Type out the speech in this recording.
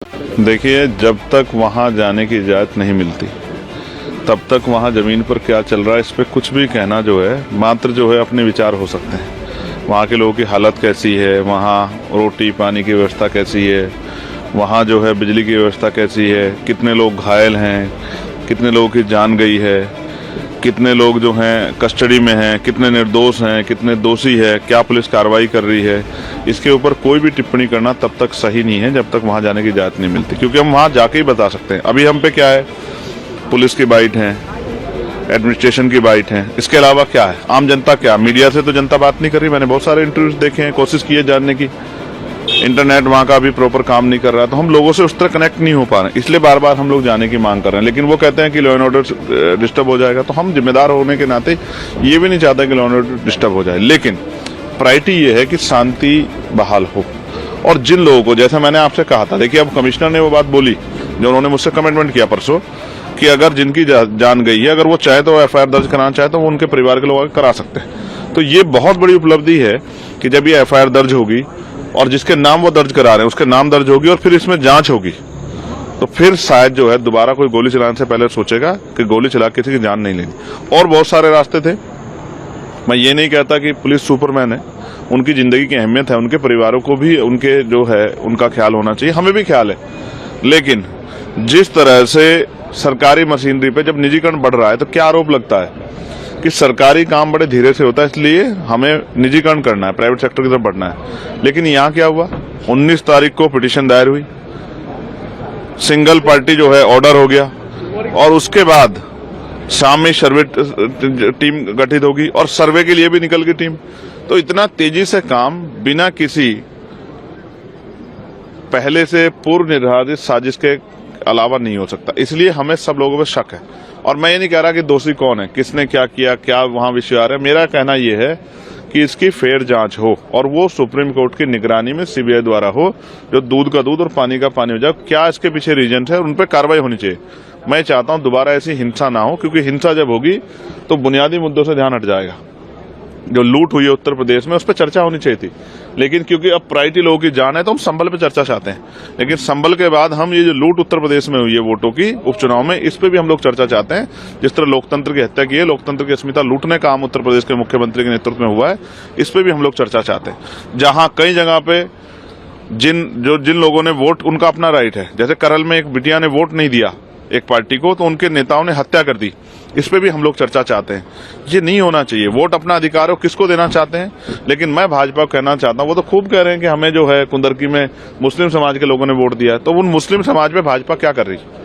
देखिए, जब तक वहाँ जाने की इजाज़त नहीं मिलती तब तक वहाँ ज़मीन पर क्या चल रहा है इस पर कुछ भी कहना जो है मात्र जो है अपने विचार हो सकते हैं। वहाँ के लोगों की हालत कैसी है, वहाँ रोटी पानी की व्यवस्था कैसी है, वहाँ जो है बिजली की व्यवस्था कैसी है, कितने लोग घायल हैं, कितने लोगों की जान गई है, कितने लोग जो हैं कस्टडी में हैं, कितने निर्दोष हैं, कितने दोषी है, क्या पुलिस कार्रवाई कर रही है, इसके ऊपर कोई भी टिप्पणी करना तब तक सही नहीं है जब तक वहाँ जाने की इजाज़त नहीं मिलती, क्योंकि हम वहाँ जाके ही बता सकते हैं। अभी हम पे क्या है, पुलिस की बाइट है, एडमिनिस्ट्रेशन की बाइट है, इसके अलावा क्या है, आम जनता क्या, मीडिया से तो जनता बात नहीं कर रही। मैंने बहुत सारे इंटरव्यूज देखे हैं, कोशिश की है जानने की, इंटरनेट वहाँ का भी प्रॉपर काम नहीं कर रहा, तो हम लोगों से उस तरह कनेक्ट नहीं हो पा रहे, इसलिए बार बार हम लोग जाने की मांग कर रहे हैं। लेकिन वो कहते हैं कि लॉ एंड ऑर्डर डिस्टर्ब हो जाएगा, तो हम जिम्मेदार होने के नाते ये भी नहीं चाहते कि लॉ एंड ऑर्डर डिस्टर्ब हो जाए, लेकिन प्रायोरिटी ये है कि शांति बहाल हो। और जिन लोगों को, जैसा मैंने आपसे कहा था, देखिए अब कमिश्नर ने वो बात बोली जो उन्होंने मुझसे कमिटमेंट किया परसों कि अगर जिनकी जान गई है, अगर वो चाहे तो एफआईआर दर्ज कराना चाहे तो वो उनके परिवार के लोग करा सकते हैं। तो ये बहुत बड़ी उपलब्धि है कि जब ये एफआईआर दर्ज होगी और जिसके नाम वो दर्ज करा रहे हैं उसके नाम दर्ज होगी और फिर इसमें जांच होगी, तो फिर शायद जो है दोबारा कोई गोली चलाने से पहले सोचेगा कि गोली चला किसी की जान नहीं लेनी। और बहुत सारे रास्ते थे, मैं ये नहीं कहता कि पुलिस सुपरमैन है, उनकी जिंदगी की अहमियत है, उनके परिवारों को भी उनके जो है उनका ख्याल होना चाहिए, हमें भी ख्याल है। लेकिन जिस तरह से सरकारी मशीनरी पे जब निजीकरण बढ़ रहा है तो क्या आरोप लगता है कि सरकारी काम बड़े धीरे से होता है, इसलिए हमें निजीकरण करना है, प्राइवेट सेक्टर की तरफ बढ़ना है। लेकिन यहाँ क्या हुआ, 19 तारीख को पिटीशन दायर हुई, सिंगल पार्टी जो है ऑर्डर हो गया और उसके बाद शाम में सर्वे टीम गठित होगी और सर्वे के लिए भी निकल गई टीम। तो इतना तेजी से काम बिना किसी पहले से पूर्व निर्धारित साजिश के अलावा नहीं हो सकता, इसलिए हमें सब लोगों पर शक है। और मैं ये नहीं कह रहा कि दोषी कौन है, किसने क्या किया, क्या वहां विषय आ रहा है। मेरा कहना यह है कि इसकी फेयर जांच हो और वो सुप्रीम कोर्ट की निगरानी में सीबीआई द्वारा हो, जो दूध का दूध और पानी का पानी हो जाए। क्या इसके पीछे रीजन है, उन पर कार्रवाई होनी चाहिए। मैं चाहता हूं दोबारा ऐसी हिंसा ना हो, क्योंकि हिंसा जब होगी तो बुनियादी मुद्दों से ध्यान हट जाएगा। जो लूट हुई है उत्तर प्रदेश में, उस पर चर्चा होनी चाहिए थी, लेकिन क्योंकि अब प्रायोरिटी लोगों की जान है तो हम संभल पे चर्चा चाहते हैं। लेकिन संभल के बाद हम ये जो लूट उत्तर प्रदेश में हुई है वोटों की उपचुनाव में, इस पे भी हम लोग चर्चा चाहते हैं। जिस तरह लोकतंत्र की हत्या की है, लोकतंत्र की अस्मिता लूटने का काम उत्तर प्रदेश के मुख्यमंत्री के नेतृत्व में हुआ है, इस पे भी हम लोग चर्चा चाहते हैं। जहां कई जगह पे जिन लोगों ने वोट, उनका अपना राइट है, जैसे करल में एक बिटिया ने वोट नहीं दिया एक पार्टी को, तो उनके नेताओं ने हत्या कर दी, इस पे भी हम लोग चर्चा चाहते हैं। ये नहीं होना चाहिए, वोट अपना अधिकार हो, किसको देना चाहते हैं। लेकिन मैं भाजपा को कहना चाहता हूं, वो तो खूब कह रहे हैं कि हमें जो है कुंदरकी में मुस्लिम समाज के लोगों ने वोट दिया है, तो उन मुस्लिम समाज में भाजपा क्या कर रही है।